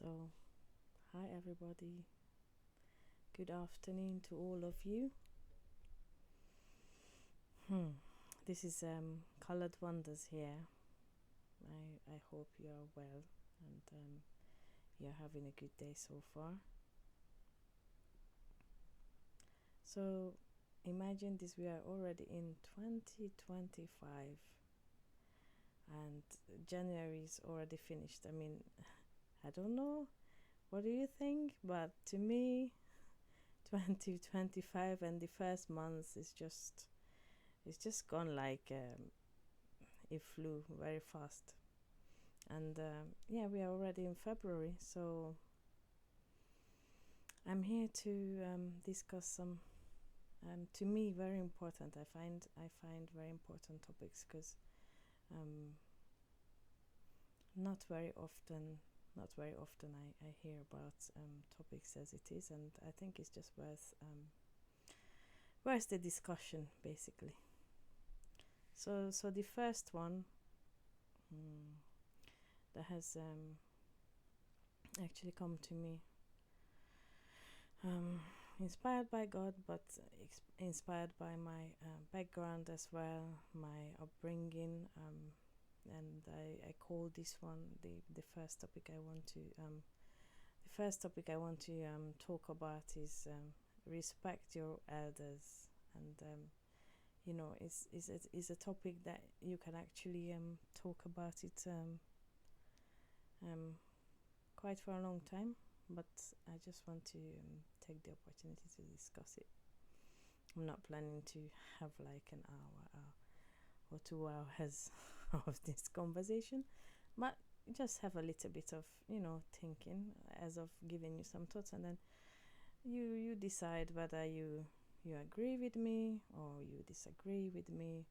So, hi everybody. Good afternoon to all of you. This is Colored Wonders here. I hope you are well and you're having a good day so far. So, imagine this, we are already in 2025 and January is already finished. I mean, I don't know, what do you think? But to me, 2025 and the first month is just, it's just gone like it flew very fast. And yeah, we are already in February, so I'm here to discuss some to me very important, I find very important topics, because not very often I hear about topics as it is, and I think it's just worth the discussion, basically. So the first one that has actually come to me, inspired by God, but inspired by my background as well, my upbringing, and I call this one the first topic I want to talk about is respect your elders. And is a topic that you can actually talk about it quite for a long time, but I just want to take the opportunity to discuss it. I'm not planning to have like an hour or 2 hours of this conversation, but just have a little bit of thinking, as of giving you some thoughts, and then you decide whether you agree with me or you disagree with me.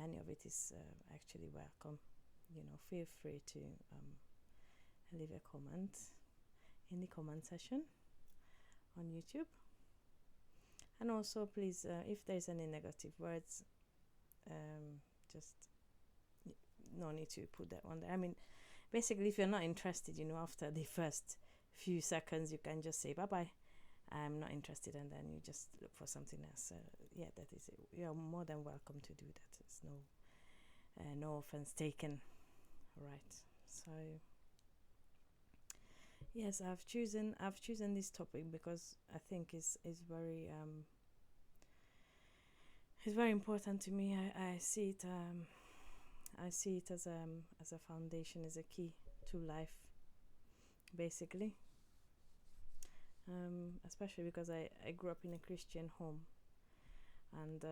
Any of it is actually welcome. Feel free to leave a comment in the comment section on YouTube. And also, please, if there's any negative words, just no need to put that on there. I mean, basically, if you're not interested, after the first few seconds, you can just say bye-bye, I'm not interested, and then you just look for something else. Yeah, that is it. You're more than welcome to do that. There's no offense taken. Right. So yes, I've chosen this topic because I think is very it's very important to me. I see it as a foundation, as a key to life, basically. Especially because I grew up in a Christian home, and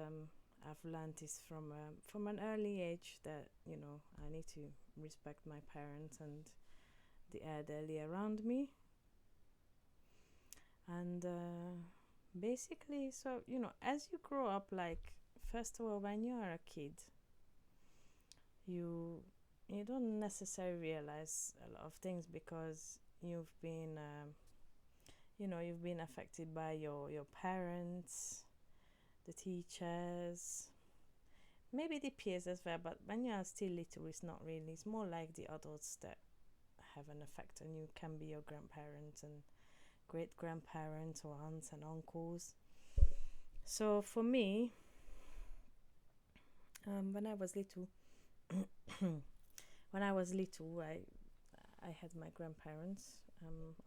I've learned this from an early age, that I need to respect my parents and the elderly around me. And basically, so as you grow up, like, first of all, when you are a kid, you don't necessarily realize a lot of things, because you've been you've been affected by your parents, the teachers, maybe the peers as well. But when you are still little, it's not really. It's more like the adults that have an effect on you. Can be your grandparents and great grandparents, or aunts and uncles. So for me, when I was little, I had my grandparents.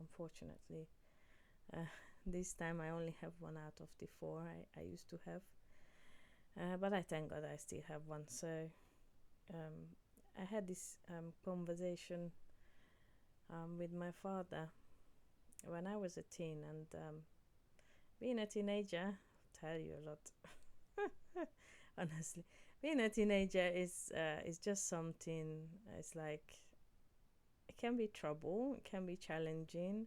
Unfortunately, this time I only have one out of the 4 I used to have. But I thank God I still have one. So I had this conversation with my father when I was a teen, and being a teenager, tell you a lot. Honestly, being a teenager is just something. It's like, it can be trouble, it can be challenging,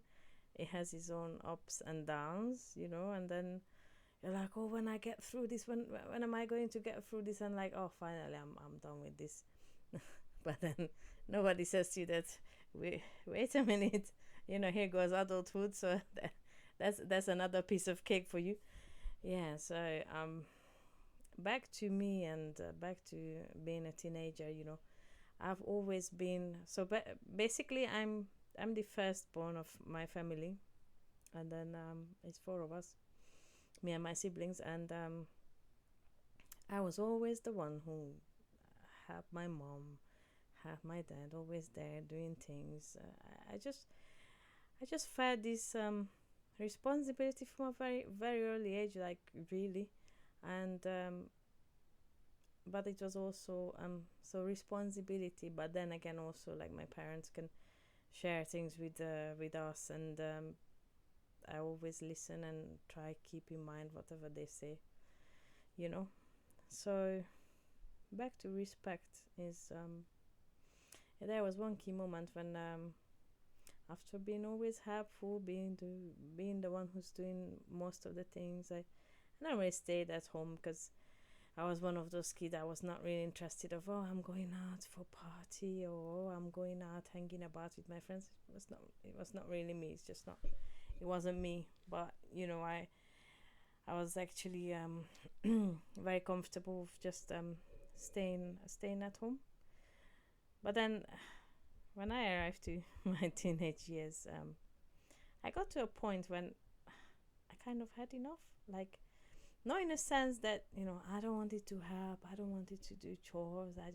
it has its own ups and downs, and then you're like, oh, when I get through this, when am I going to get through this? And like, oh, finally I'm done with this. But then nobody says to you that, wait a minute, here goes adulthood. So that's another piece of cake for you. Yeah. So back to me, and back to being a teenager. I've always been, so basically I'm the firstborn of my family, and then it's four of us, me and my siblings, and I was always the one who had my mom, had my dad always there doing things. I just felt this responsibility from a very very early age, like really, and but it was also so responsibility. But then again, also like my parents can share things with us, and I always listen and try keep in mind whatever they say, you know. So back to respect is there was one key moment when after being always helpful, being the one who's doing most of the things, I never stayed at home because I was one of those kids. I was not really interested of, oh, I'm going out for party, or oh, I'm going out hanging about with my friends. It was not really me. It's just not, it wasn't me. But you know, I was actually very comfortable with just staying at home. But then when I arrived to my teenage years, I got to a point when I kind of had enough. Like, not in a sense that, you know, I don't want it to help, I don't want it to do chores. I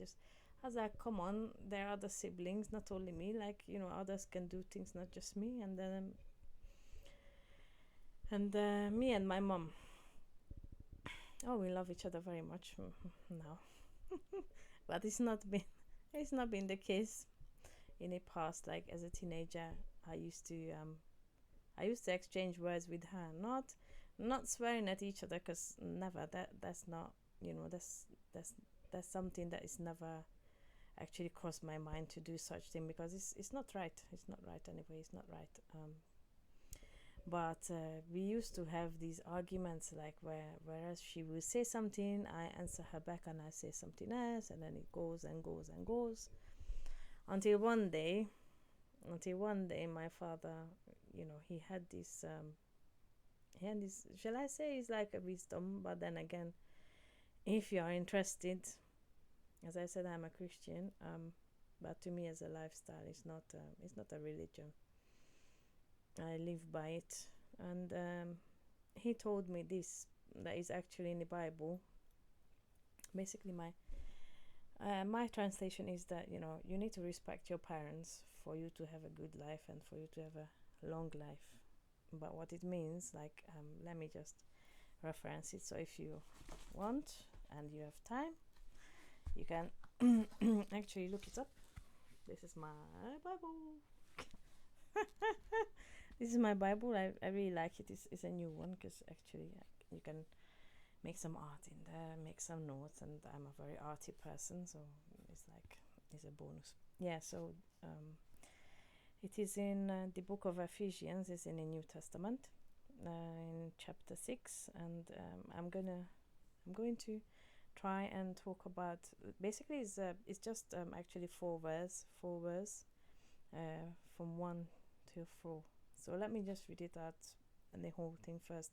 was like, come on, there are other siblings, not only me. Like, you know, others can do things, not just me. And then, me and my mom, oh, we love each other very much now. But it's not been the case in the past. Like as a teenager, I used to I used to exchange words with her, not swearing at each other, because never. That's not, you know, that's something that is never actually crossed my mind to do such thing, because it's not right. It's not right anyway. It's not right. But we used to have these arguments, like whereas she will say something, I answer her back, and I say something else, and then it goes and goes and goes until one day my father, you know, he had this, shall I say, it's like a wisdom. But then again, if you are interested, as I said, I'm a Christian, but to me as a lifestyle, it's not a religion. I live by it. And he told me this, that is actually in the Bible. Basically, my translation is that, you know, you need to respect your parents for you to have a good life and for you to have a long life. But what it means, like, let me just reference it. So if you want and you have time, you can actually look it up. This is my Bible. This is my Bible. I really like it. It's a new one, because actually you can make some art in there, make some notes, and I'm a very arty person, so it's a bonus. Yeah, so it is in the book of Ephesians. It's in the New Testament, in chapter 6, and I'm going to try and talk about. Basically, it's just actually four verse from 1 to 4. So let me just read it out and the whole thing first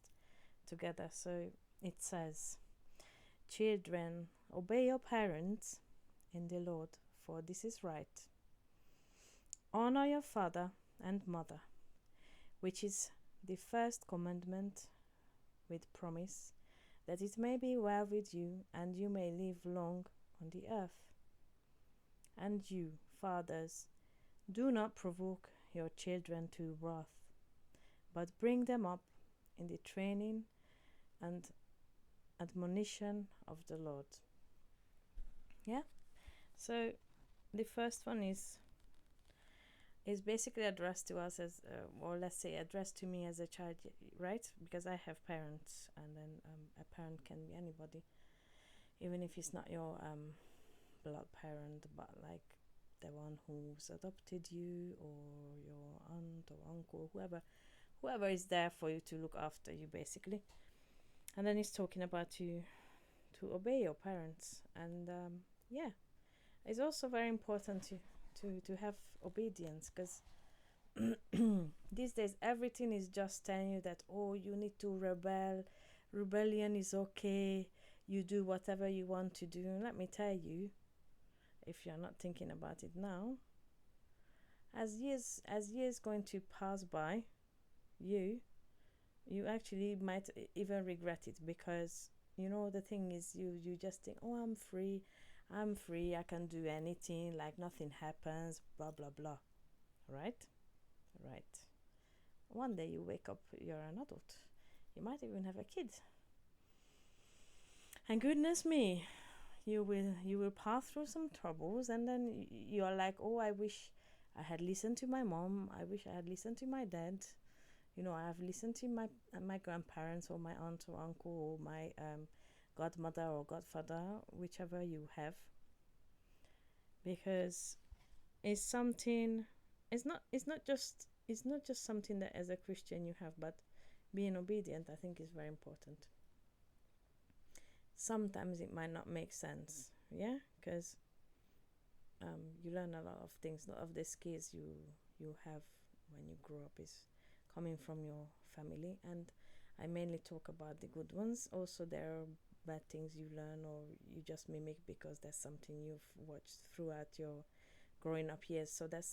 together. So it says, "Children, obey your parents in the Lord, for this is right. Honor your father and mother, which is the first commandment, with promise, that it may be well with you and you may live long on the earth. And you, fathers, do not provoke your children to wrath, but bring them up in the training and admonition of the Lord." Yeah? So the first one is basically addressed to us as, or let's say addressed to me as a child, right? Because I have parents, and then a parent can be anybody, even if it's not your blood parent, but like the one who's adopted you, or your aunt or uncle, whoever is there for you to look after you, basically. And then he's talking about you to obey your parents, and yeah, it's also very important to have obedience, because these days everything is just telling you that, oh, you need to rebellion is okay, you do whatever you want to do. And let me tell you, if you're not thinking about it now, as years going to pass by, you you actually might even regret it, because the thing is, you just think, oh, I'm free, I can do anything, like nothing happens, blah blah blah. Right. Right. One day you wake up, you're an adult, you might even have a kid, and goodness me, you will pass through some troubles, and then you're like, oh, I wish I had listened to my mom, I wish I had listened to my dad. I have listened to my grandparents, or my aunt or uncle, or my godmother or godfather, whichever you have, because it's something. It's not just something that as a Christian you have, but being obedient, I think, is very important. Sometimes it might not make sense, yeah, because you learn a lot of things. A lot of the skills you have when you grow up is coming from your family, and I mainly talk about the good ones. Also, there are bad things you learn or you just mimic because that's something you've watched throughout your growing up years. So that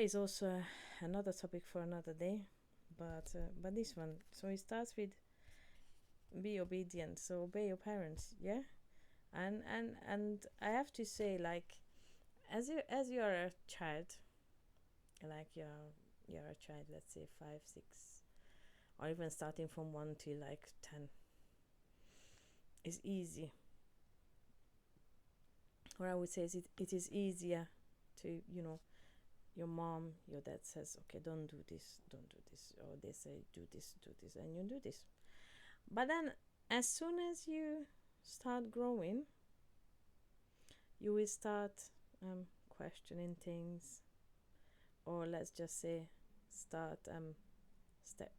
is also another topic for another day. But this one, so it starts with be obedient. So obey your parents, yeah. And I have to say, like, as you are a child, like you're a child, let's say 5, 6, or even starting from 1 to like 10, is easy. Or I would say it is easier to, your mom, your dad says, okay, don't do this, or they say do this, and you do this. But then, as soon as you start growing, you will start questioning things, or let's just say start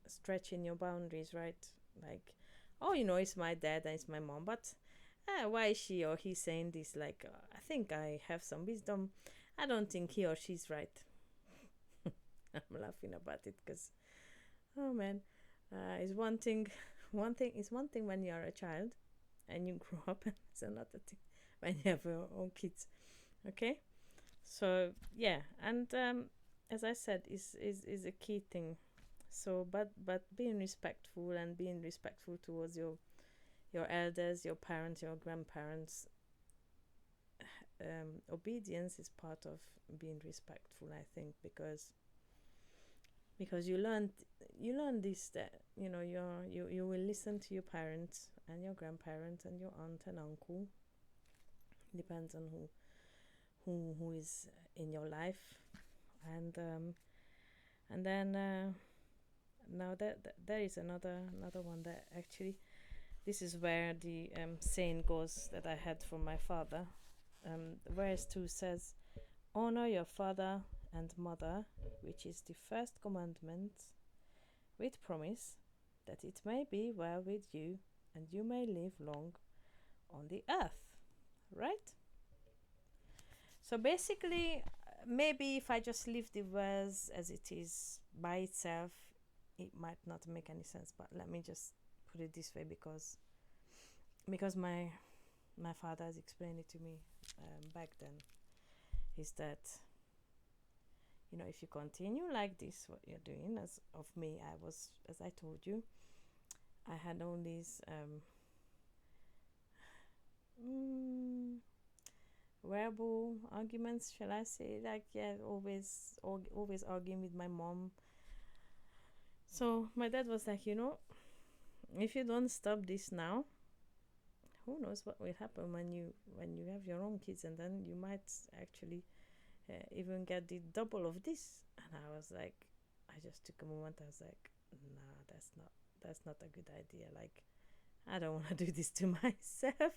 stretching your boundaries, right? Like, oh, it's my dad and it's my mom, but why is she or he saying this? Like, I think I have some wisdom. I don't think he or she's right. I'm laughing about it because, oh man, it's one thing. One thing when you're a child and you grow up, and it's another thing when you have your own kids. Okay, so yeah, and as I said, is a key thing. So, but being respectful, and being respectful towards your elders, your parents, your grandparents. Obedience is part of being respectful, I think, because you learn this, that you will listen to your parents and your grandparents and your aunt and uncle. Depends on who is in your life, and then now that there is another one that actually, this is where the saying goes that I had from my father. Verse 2 says, honor your father and mother, which is the first commandment, with promise that it may be well with you and you may live long on the earth. Right? So basically, maybe if I just leave the verse as it is by itself, it might not make any sense. But let me just put it this way, because my father has explained it to me back then, is that if you continue like this, what you're doing, as of me, as I told you, I had all these verbal arguments, shall I say, like, yeah, always arguing with my mom. So my dad was like, if you don't stop this now, who knows what will happen when you have your own kids, and then you might actually even get the double of this. And I was like, I just took a moment. I was like, nah, that's not a good idea. Like, I don't want to do this to myself.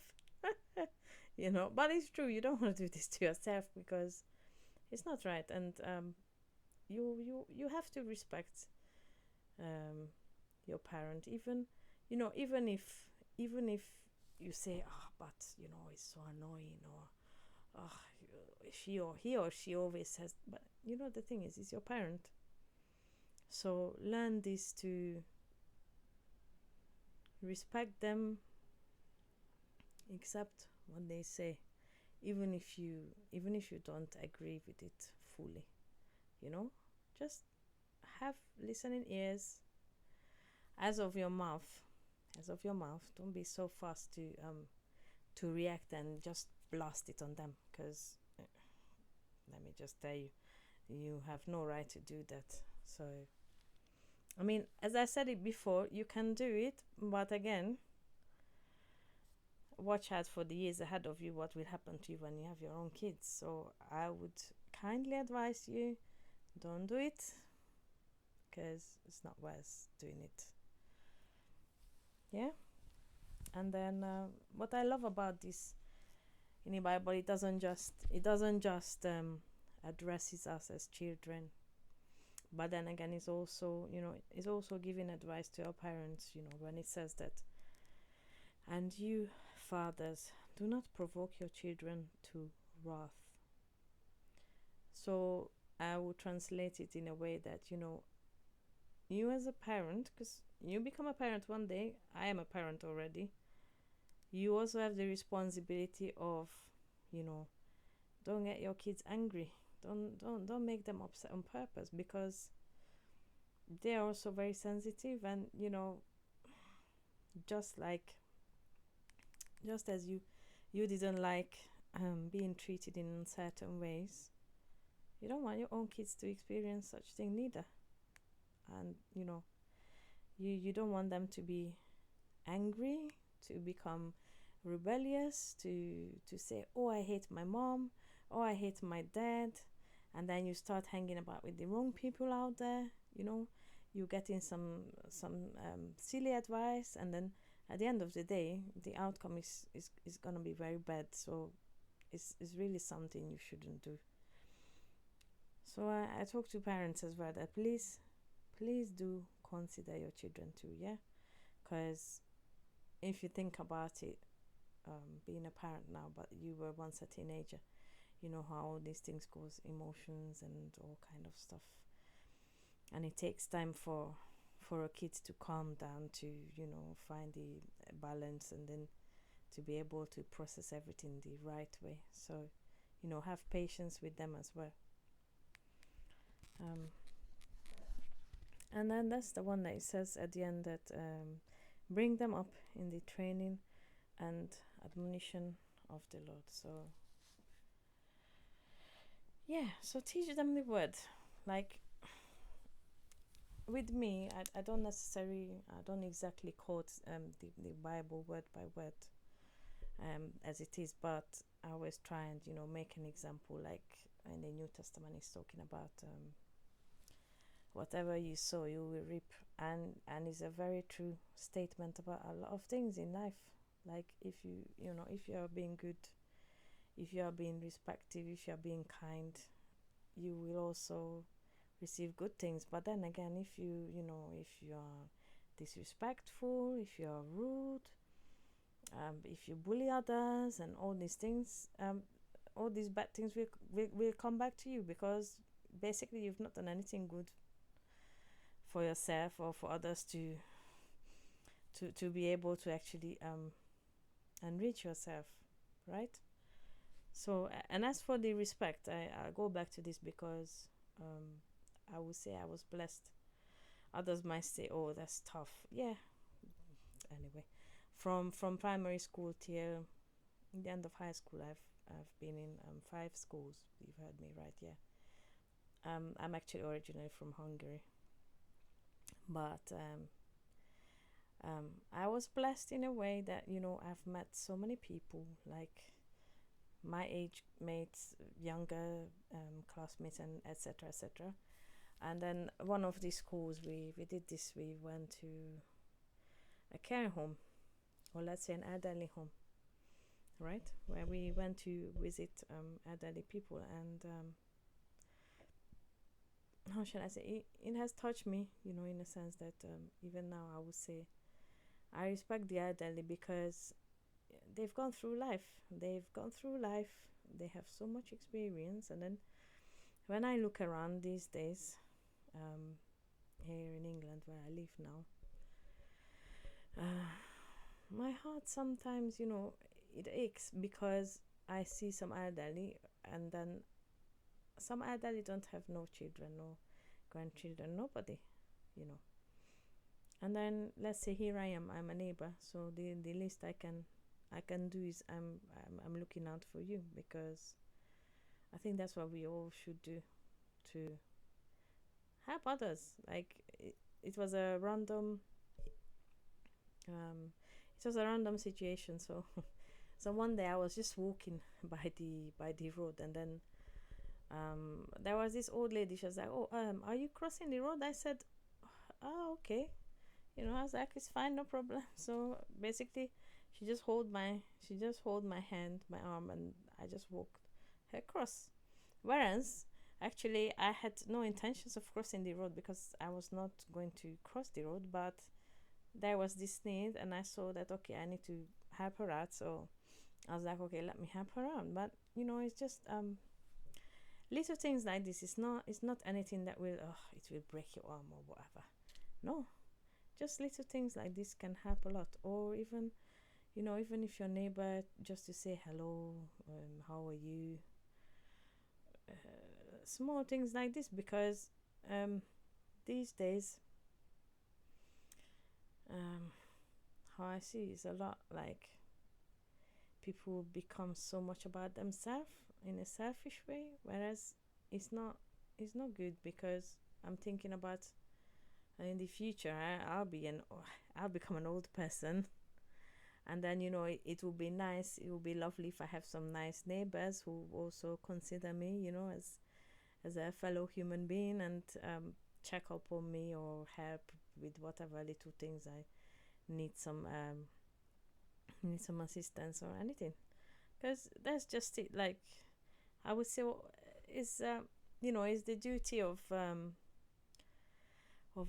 But it's true, you don't want to do this to yourself, because it's not right. And you have to respect your parent, even if you say, but it's so annoying, or he or she always says, but the thing is, it's your parent. So learn this, to respect them, accept what they say, even if you don't agree with it fully. you know, just have listening ears as of your mouth, don't be so fast to react and just blast it on them, because let me just tell you, you have no right to do that. So I mean, as I said it before, you can do it, but again, watch out for the years ahead of you, what will happen to you when you have your own kids. So I would kindly advise you, don't do it, because it's not worth doing it. Yeah. And then what I love about this in the Bible, it doesn't just addresses us as children, but then again, it's also, it's also giving advice to our parents, when it says that, and you fathers, do not provoke your children to wrath. So I will translate it in a way that, you as a parent, because you become a parent one day, I am a parent already, you also have the responsibility of, don't get your kids angry. Don't make them upset on purpose, because they are also very sensitive, and just as you didn't like being treated in certain ways, you don't want your own kids to experience such thing neither. And you don't want them to be angry, to become rebellious, to say, oh, I hate my mom, oh, I hate my dad, and then you start hanging about with the wrong people out there. You get in some silly advice, and then at the end of the day, the outcome is going to be very bad. So it's really something you shouldn't do. So I talk to parents as well, that please do consider your children too, yeah? Because if you think about it, being a parent now, but you were once a teenager, you know how all these things cause emotions and all kind of stuff, and it takes time for a kid to calm down, to find the balance, and then to be able to process everything the right way. So have patience with them as well. And then that's the one that it says at the end, that bring them up in the training and admonition of the Lord. So yeah, so teach them the word. Like with me, I don't exactly quote the Bible word by word as it is, but I always try and make an example, like in the New Testament it's talking about whatever you sow you will reap, and it's a very true statement about a lot of things in life. Like if if you are being good, if you are being respectful, if you are being kind, you will also receive good things. But then again, if if you are disrespectful, if you are rude, if you bully others and all these things, all these bad things will come back to you, because basically you've not done anything good for yourself or for others to be able to actually enrich yourself, right? So, and as for the respect, I go back to this because I would say I was blessed. Others might say, "Oh, that's tough." Yeah. Anyway, from primary school till the end of high school, I've been in 5 schools. You've heard me right, yeah. I'm actually originally from Hungary, but I was blessed in a way that I've met so many people, like my age mates, younger classmates, and etc. etc. And then one of these schools, we did this. We went to a care home, or let's say an elderly home, right? Where we went to visit elderly people, and how shall I say? It has touched me, in a sense that even now I would say I respect the elderly, because they've gone through life. They have so much experience, and then when I look around these days, here in England where I live now, my heart sometimes, it aches, because I see some elderly, and then some elderly don't have no children, no grandchildren, nobody, you know. And then let's say here I am, I'm a neighbor, so the least I can do is I'm looking out for you, because I think that's what we all should do, to help others. Like it was a random um it was a random situation. So so one day I was just walking by the road, and then there was this old lady. She was like, "Oh, are you crossing the road?" I said, "Oh, okay." I was like, "It's fine, no problem." So basically, she just hold my hand, my arm, and I just walked across. Whereas, actually, I had no intentions of crossing the road, because I was not going to cross the road. But there was this need, and I saw that, okay, I need to help her out. So I was like, okay, let me help her out. But it's just little things like this. It's not anything that will it will break your arm or whatever. No, just little things like this can help a lot. Or even if your neighbor, just to say hello, how are you, small things like this. Because these days, how I see is a lot like people become so much about themselves in a selfish way, whereas it's not good. Because I'm thinking about, in the future, I'll become an old person, and then it will be nice, it will be lovely if I have some nice neighbors who also consider me, as a fellow human being, and check up on me or help with whatever little things I need some assistance or anything. Because that's just it. Like, I would say, is is the duty of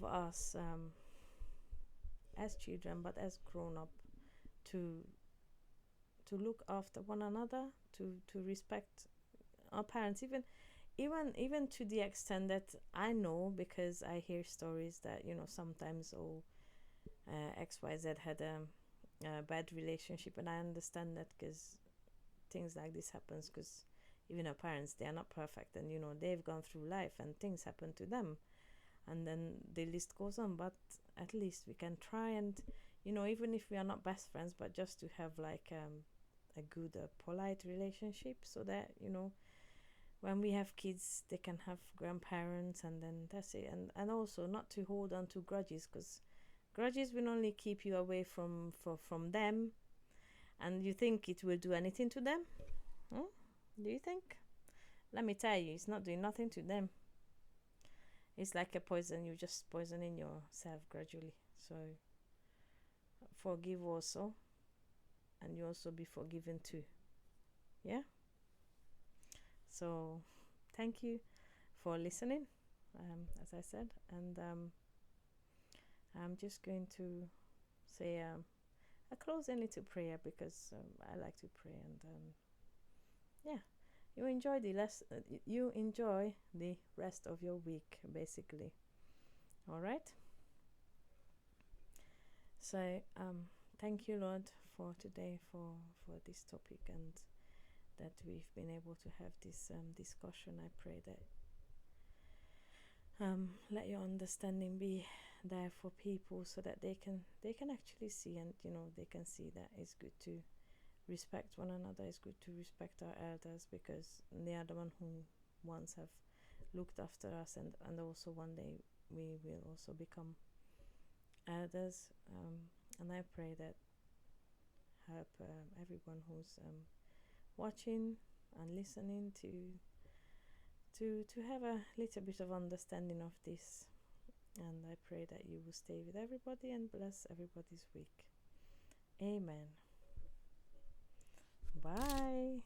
us, as children, but as grown up, to look after one another, to respect our parents, even to the extent that I know, because I hear stories that sometimes, XYZ had a bad relationship, and I understand that, because things like this happens, because even our parents, they are not perfect, and they've gone through life and things happen to them, and then the list goes on. But at least we can try, and even if we are not best friends, but just to have like a good, polite relationship, so that when we have kids, they can have grandparents, and then that's it. And also not to hold on to grudges, because grudges will only keep you away from them. And you think it will do anything to them? Do you think? Let me tell you, it's not doing nothing to them. It's like a poison. You're just poisoning yourself gradually. So forgive also, and you also be forgiven too. Yeah. So thank you for listening, as I said. And I'm just going to say a closing little prayer, because I like to pray. And yeah, you enjoy the rest of your week, basically. All right. So thank you, Lord, for today, for this topic, and that we've been able to have this discussion. I pray that let your understanding be there for people, so that they can actually see, and they can see that it's good to respect one another. It's good to respect our elders, because they are the one who once have looked after us, and also one day we will also become elders. And I pray that help everyone who's watching and listening to have a little bit of understanding of this. And I pray that you will stay with everybody and bless everybody's week. Amen. Bye.